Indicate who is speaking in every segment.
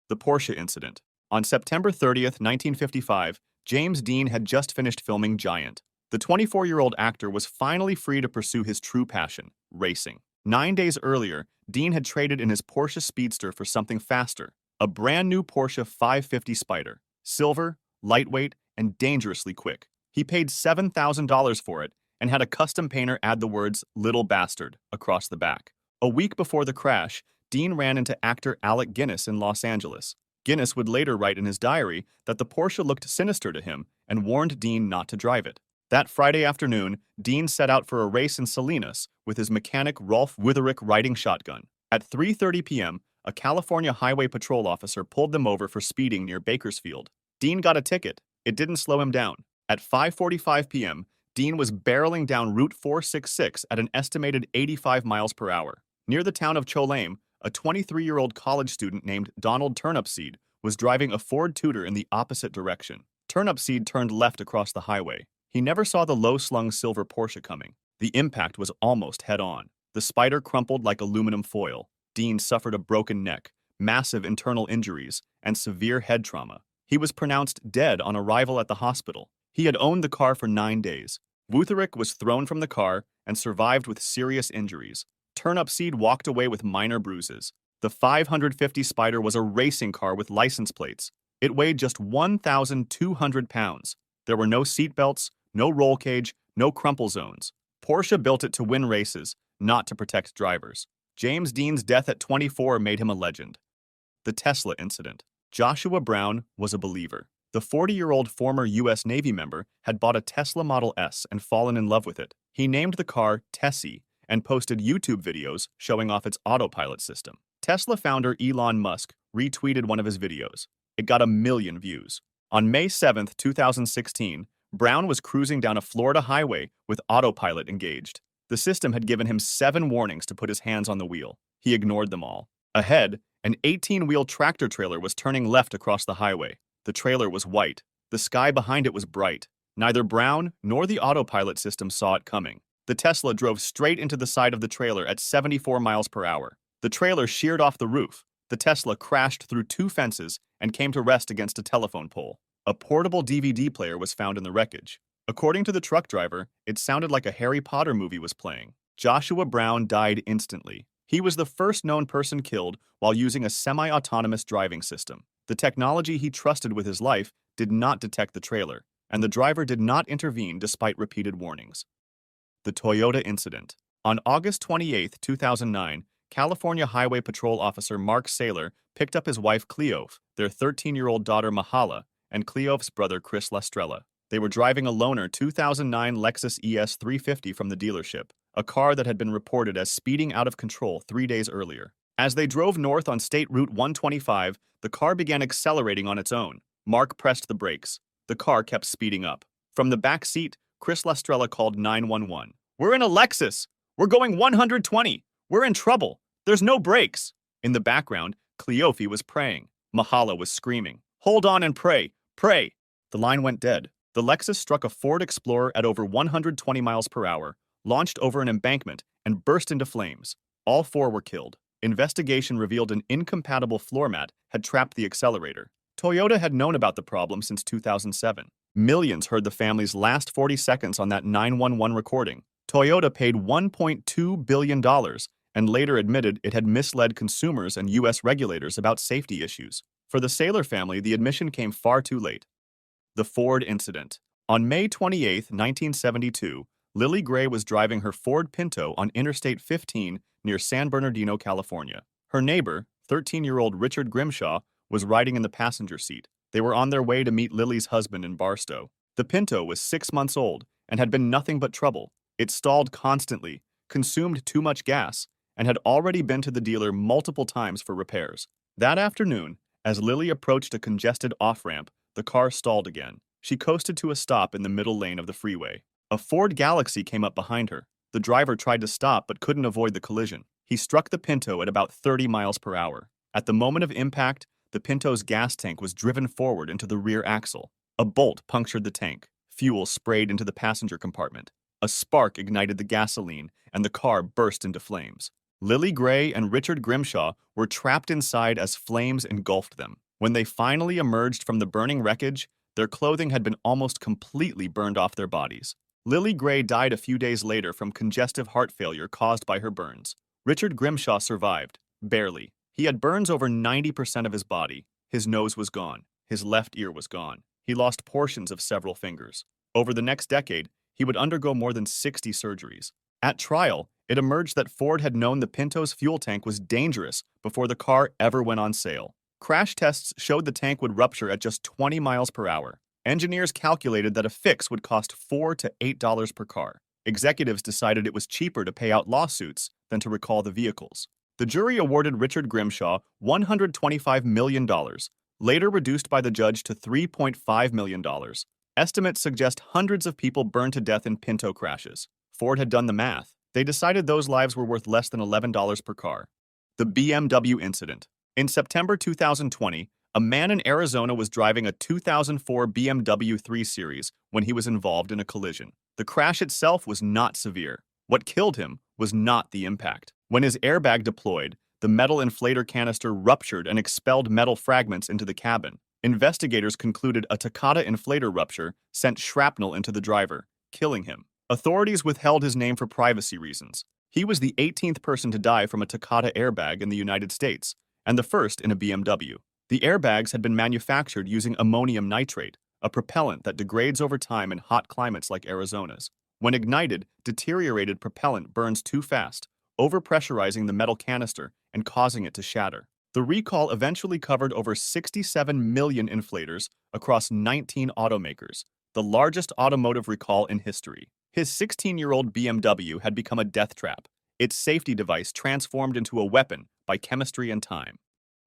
Speaker 1: The Porsche Incident. On September 30th, 1955, James Dean had just finished filming Giant. The 24-year-old actor was finally free to pursue his true passion, racing. 9 days earlier, Dean had traded in his Porsche Speedster for something faster, a brand new Porsche 550 Spider. Silver, lightweight, and dangerously quick. He paid $7,000 for it and had a custom painter add the words "Little Bastard" across the back. A week before the crash, Dean ran into actor Alec Guinness in Los Angeles. Guinness would later write in his diary that the Porsche looked sinister to him and warned Dean not to drive it. That Friday afternoon, Dean set out for a race in Salinas with his mechanic Rolf Witherick riding shotgun. At 3:30 p.m., a California Highway Patrol officer pulled them over for speeding near Bakersfield. Dean got a ticket. It didn't slow him down. At 5:45 p.m., Dean was barreling down Route 466 at an estimated 85 miles per hour. Near the town of Cholame, a 23-year-old college student named Donald Turnipseed was driving a Ford Tudor in the opposite direction. Turnipseed turned left across the highway. He never saw the low-slung silver Porsche coming. The impact was almost head-on. The Spider crumpled like aluminum foil. Dean suffered a broken neck, massive internal injuries, and severe head trauma. He was pronounced dead on arrival at the hospital. He had owned the car for 9 days. Witherick was thrown from the car and survived with serious injuries. Turnipseed walked away with minor bruises. The 550 Spider was a racing car with license plates. It weighed just 1,200 pounds. There were no seatbelts, no roll cage, no crumple zones. Porsche built it to win races, not to protect drivers. James Dean's death at 24 made him a legend. The Tesla Incident. Joshua Brown was a believer. The 40-year-old former U.S. Navy member had bought a Tesla Model S and fallen in love with it. He named the car Tessie and posted YouTube videos showing off its autopilot system. Tesla founder Elon Musk retweeted one of his videos. It got 1 million views. On May 7, 2016, Brown was cruising down a Florida highway with autopilot engaged. The system had given him 7 warnings to put his hands on the wheel. He ignored them all. Ahead, an 18-wheel tractor trailer was turning left across the highway. The trailer was white. The sky behind it was bright. Neither Brown nor the autopilot system saw it coming. The Tesla drove straight into the side of the trailer at 74 miles per hour. The trailer sheared off the roof. The Tesla crashed through 2 fences and came to rest against a telephone pole. A portable DVD player was found in the wreckage. According to the truck driver, it sounded like a Harry Potter movie was playing. Joshua Brown died instantly. He was the first known person killed while using a semi-autonomous driving system. The technology he trusted with his life did not detect the trailer, and the driver did not intervene despite repeated warnings. The Toyota Incident. On August 28, 2009, California Highway Patrol officer Mark Saylor picked up his wife Cleof, their 13-year-old daughter Mahala, and Cleof's brother Chris Lestrella. They were driving a loaner 2009 Lexus ES 350 from the dealership, a car that had been reported as speeding out of control 3 days earlier. As they drove north on State Route 125, the car began accelerating on its own. Mark pressed the brakes. The car kept speeding up. From the back seat, Chris Lestrella called 911. "We're in a Lexus! We're going 120! We're in trouble! There's no brakes!" In the background, Cleofe was praying. Mahala was screaming, "Hold on and pray! Pray!" The line went dead. The Lexus struck a Ford Explorer at over 120 miles per hour, launched over an embankment, and burst into flames. All 4 were killed. Investigation revealed an incompatible floor mat had trapped the accelerator. Toyota had known about the problem since 2007. Millions heard the family's last 40 seconds on that 911 recording. Toyota paid $1.2 billion and later admitted it had misled consumers and U.S. regulators about safety issues. For the Saylor family, the admission came far too late. The Ford Incident. On May 28, 1972, Lily Gray was driving her Ford Pinto on Interstate 15 near San Bernardino, California. Her neighbor, 13-year-old Richard Grimshaw, was riding in the passenger seat. They were on their way to meet Lily's husband in Barstow. The Pinto was 6 months old and had been nothing but trouble. It stalled constantly, consumed too much gas, and had already been to the dealer multiple times for repairs. That afternoon, as Lily approached a congested off-ramp, the car stalled again. She coasted to a stop in the middle lane of the freeway. A Ford Galaxy came up behind her. The driver tried to stop but couldn't avoid the collision. He struck the Pinto at about 30 miles per hour. At the moment of impact, the Pinto's gas tank was driven forward into the rear axle. A bolt punctured the tank. Fuel sprayed into the passenger compartment. A spark ignited the gasoline, and the car burst into flames. Lily Gray and Richard Grimshaw were trapped inside as flames engulfed them. When they finally emerged from the burning wreckage, their clothing had been almost completely burned off their bodies. Lily Gray died a few days later from congestive heart failure caused by her burns. Richard Grimshaw survived, barely. He had burns over 90% of his body. His nose was gone. His left ear was gone. He lost portions of several fingers. Over the next decade, he would undergo more than 60 surgeries. At trial, it emerged that Ford had known the Pinto's fuel tank was dangerous before the car ever went on sale. Crash tests showed the tank would rupture at just 20 miles per hour. Engineers calculated that a fix would cost $4 to $8 per car. Executives decided it was cheaper to pay out lawsuits than to recall the vehicles. The jury awarded Richard Grimshaw $125 million, later reduced by the judge to $3.5 million. Estimates suggest hundreds of people burned to death in Pinto crashes. Ford had done the math. They decided those lives were worth less than $11 per car. The BMW Incident. In September 2020, a man in Arizona was driving a 2004 BMW 3 Series when he was involved in a collision. The crash itself was not severe. What killed him was not the impact. When his airbag deployed, the metal inflator canister ruptured and expelled metal fragments into the cabin. Investigators concluded a Takata inflator rupture sent shrapnel into the driver, killing him. Authorities withheld his name for privacy reasons. He was the 18th person to die from a Takata airbag in the United States, and the first in a BMW. The airbags had been manufactured using ammonium nitrate, a propellant that degrades over time in hot climates like Arizona's. When ignited, deteriorated propellant burns too fast, overpressurizing the metal canister and causing it to shatter. The recall eventually covered over 67 million inflators across 19 automakers, the largest automotive recall in history. His 16-year-old BMW had become a death trap, its safety device transformed into a weapon by chemistry and time.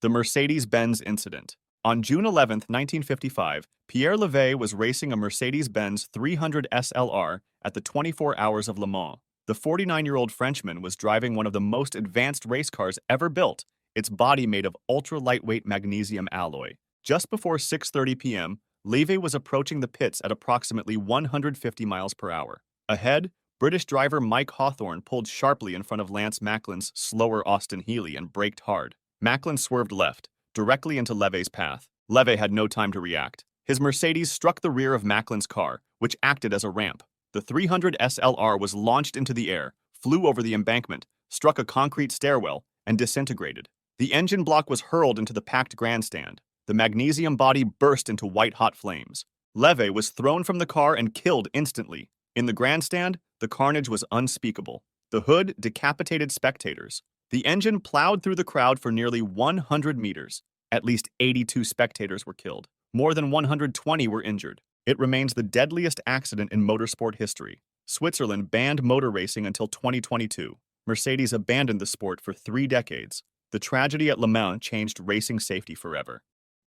Speaker 1: The Mercedes-Benz Incident. On June 11, 1955, Pierre Levey was racing a Mercedes-Benz 300 SLR at the 24 Hours of Le Mans. The 49-year-old Frenchman was driving one of the most advanced race cars ever built, its body made of ultra-lightweight magnesium alloy. Just before 6:30 p.m., Levey was approaching the pits at approximately 150 miles per hour. Ahead, British driver Mike Hawthorne pulled sharply in front of Lance Macklin's slower Austin Healey and braked hard. Macklin swerved left, directly into Levey's path. Levey had no time to react. His Mercedes struck the rear of Macklin's car, which acted as a ramp. The 300 SLR was launched into the air, flew over the embankment, struck a concrete stairwell, and disintegrated. The engine block was hurled into the packed grandstand. The magnesium body burst into white-hot flames. Levey was thrown from the car and killed instantly. In the grandstand, the carnage was unspeakable. The hood decapitated spectators. The engine plowed through the crowd for nearly 100 meters. At least 82 spectators were killed. More than 120 were injured. It remains the deadliest accident in motorsport history. Switzerland banned motor racing until 2022. Mercedes abandoned the sport for 3 decades. The tragedy at Le Mans changed racing safety forever.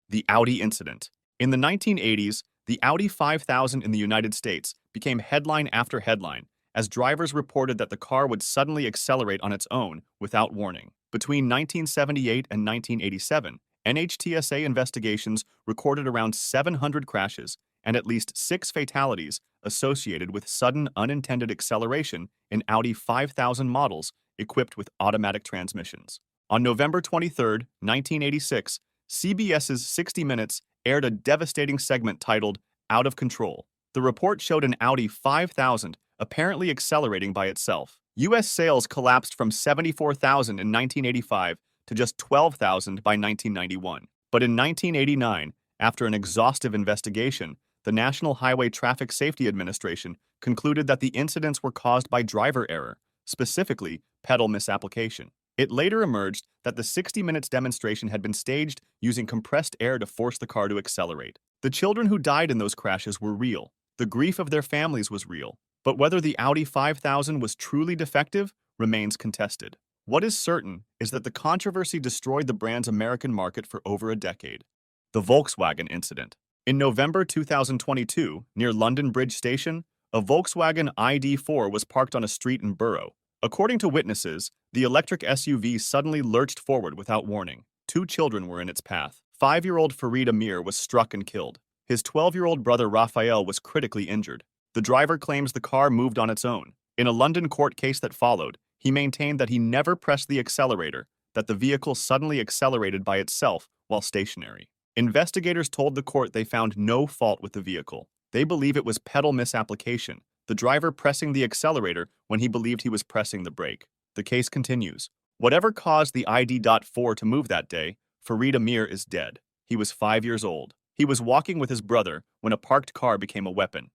Speaker 1: The Audi Incident. In the 1980s, the Audi 5000 in the United States became headline after headline as drivers reported that the car would suddenly accelerate on its own without warning. Between 1978 and 1987, NHTSA investigations recorded around 700 crashes and at least 6 fatalities associated with sudden unintended acceleration in Audi 5000 models equipped with automatic transmissions. On November 23, 1986, CBS's 60 Minutes aired a devastating segment titled Out of Control. The report showed an Audi 5000 apparently accelerating by itself. U.S. sales collapsed from 74,000 in 1985 to just 12,000 by 1991. But in 1989, after an exhaustive investigation, the National Highway Traffic Safety Administration concluded that the incidents were caused by driver error, specifically pedal misapplication. It later emerged that the 60 Minutes demonstration had been staged using compressed air to force the car to accelerate. The children who died in those crashes were real. The grief of their families was real. But whether the Audi 5000 was truly defective remains contested. What is certain is that the controversy destroyed the brand's American market for over a decade. The Volkswagen Incident. In November 2022, near London Bridge Station, a Volkswagen ID.4 was parked on a street in Borough. According to witnesses, the electric SUV suddenly lurched forward without warning. 2 children were in its path. 5-year-old Farid Amir was struck and killed. His 12-year-old brother Raphael was critically injured. The driver claims the car moved on its own. In a London court case that followed, He maintained that he never pressed the accelerator, that the vehicle suddenly accelerated by itself while stationary. Investigators told the court they found no fault with the vehicle. They believe it was pedal misapplication, the driver pressing the accelerator when he believed he was pressing the brake. The case continues. Whatever caused the ID.4 to move that day, Farid Amir is dead. He was 5 years old. He was walking with his brother when a parked car became a weapon.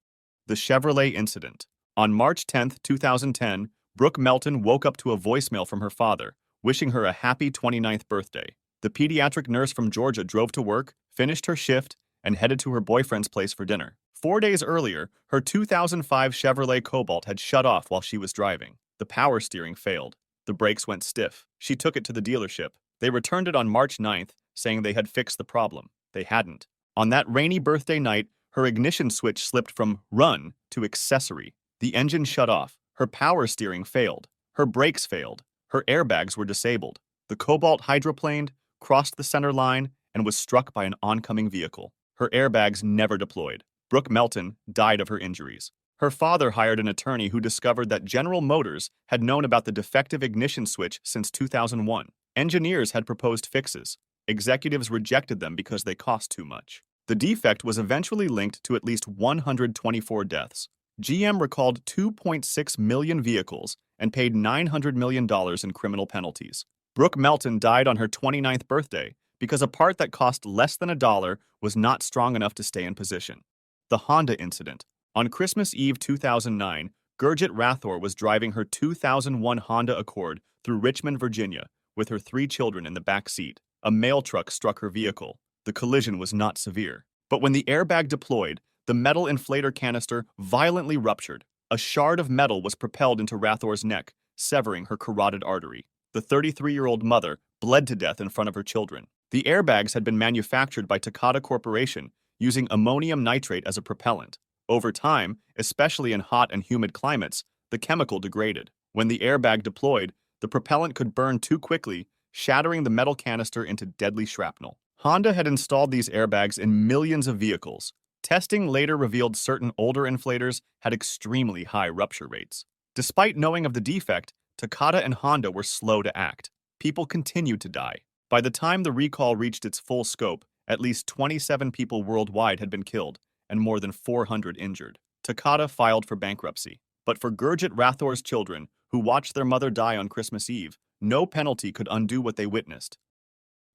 Speaker 1: The Chevrolet Incident. On March 10, 2010, Brooke Melton woke up to a voicemail from her father, wishing her a happy 29th birthday. The pediatric nurse from Georgia drove to work, finished her shift, and headed to her boyfriend's place for dinner. 4 days earlier, her 2005 Chevrolet Cobalt had shut off while she was driving. The power steering failed. The brakes went stiff. She took it to the dealership. They returned it on March 9th, saying they had fixed the problem. They hadn't. On that rainy birthday night, her ignition switch slipped from run to accessory. The engine shut off. Her power steering failed. Her brakes failed. Her airbags were disabled. The Cobalt hydroplaned, crossed the center line, and was struck by an oncoming vehicle. Her airbags never deployed. Brooke Melton died of her injuries. Her father hired an attorney who discovered that General Motors had known about the defective ignition switch since 2001. Engineers had proposed fixes. Executives rejected them because they cost too much. The defect was eventually linked to at least 124 deaths. GM recalled 2.6 million vehicles and paid $900 million in criminal penalties. Brooke Melton died on her 29th birthday because a part that cost less than $1 was not strong enough to stay in position. The Honda Incident. On Christmas Eve 2009, Gurjit Rathore was driving her 2001 Honda Accord through Richmond, Virginia, with her 3 children in the back seat. A mail truck struck her vehicle. The collision was not severe. But when the airbag deployed, the metal inflator canister violently ruptured. A shard of metal was propelled into Rathore's neck, severing her carotid artery. The 33-year-old mother bled to death in front of her children. The airbags had been manufactured by Takata Corporation using ammonium nitrate as a propellant. Over time, especially in hot and humid climates, the chemical degraded. When the airbag deployed, the propellant could burn too quickly, shattering the metal canister into deadly shrapnel. Honda had installed these airbags in millions of vehicles. Testing later revealed certain older inflators had extremely high rupture rates. Despite knowing of the defect, Takata and Honda were slow to act. People continued to die. By the time the recall reached its full scope, at least 27 people worldwide had been killed and more than 400 injured. Takata filed for bankruptcy. But for Gurjit Rathore's children, who watched their mother die on Christmas Eve, no penalty could undo what they witnessed.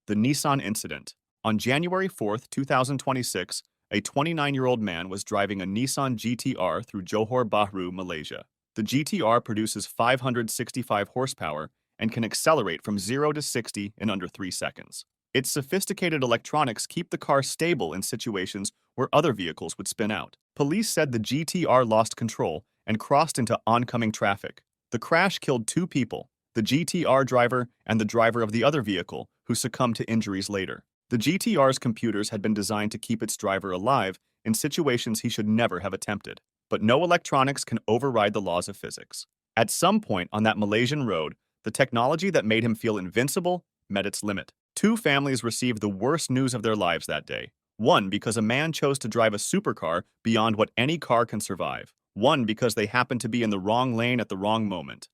Speaker 1: The Nissan Incident. On January 4, 2026, a 29-year-old man was driving a Nissan GT-R through Johor Bahru, Malaysia. The GT-R produces 565 horsepower and can accelerate from 0 to 60 in under 3 seconds. Its sophisticated electronics keep the car stable in situations where other vehicles would spin out. Police said the GT-R lost control and crossed into oncoming traffic. The crash killed 2 people, the GT-R driver and the driver of the other vehicle, who succumbed to injuries later. The GT-R's computers had been designed to keep its driver alive in situations he should never have attempted. But no electronics can override the laws of physics. At some point on that Malaysian road, the technology that made him feel invincible met its limit. 2 families received the worst news of their lives that day. One because a man chose to drive a supercar beyond what any car can survive. One because they happened to be in the wrong lane at the wrong moment.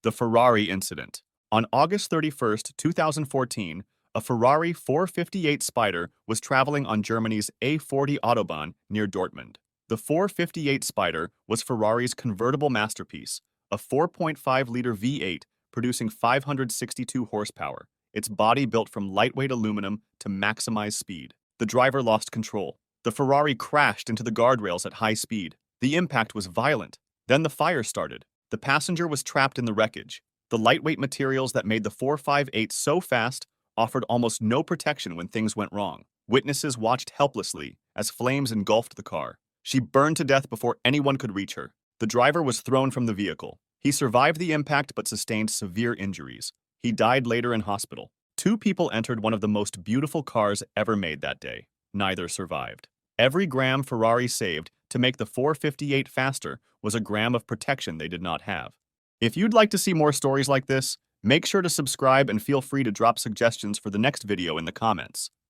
Speaker 1: The Ferrari Incident. On August 31, 2014, a Ferrari 458 Spider was traveling on Germany's A40 Autobahn near Dortmund. The 458 Spider was Ferrari's convertible masterpiece, a 4.5-liter V8 producing 562 horsepower, its body built from lightweight aluminum to maximize speed. The driver lost control. The Ferrari crashed into the guardrails at high speed. The impact was violent. Then the fire started. The passenger was trapped in the wreckage. The lightweight materials that made the 458 so fast offered almost no protection when things went wrong. Witnesses watched helplessly as flames engulfed the car. She burned to death before anyone could reach her. The driver was thrown from the vehicle. He survived the impact but sustained severe injuries. He died later in hospital. 2 people entered one of the most beautiful cars ever made that day. Neither survived. Every gram Ferrari saved to make the 458 faster was a gram of protection they did not have. If you'd like to see more stories like this, make sure to subscribe and feel free to drop suggestions for the next video in the comments.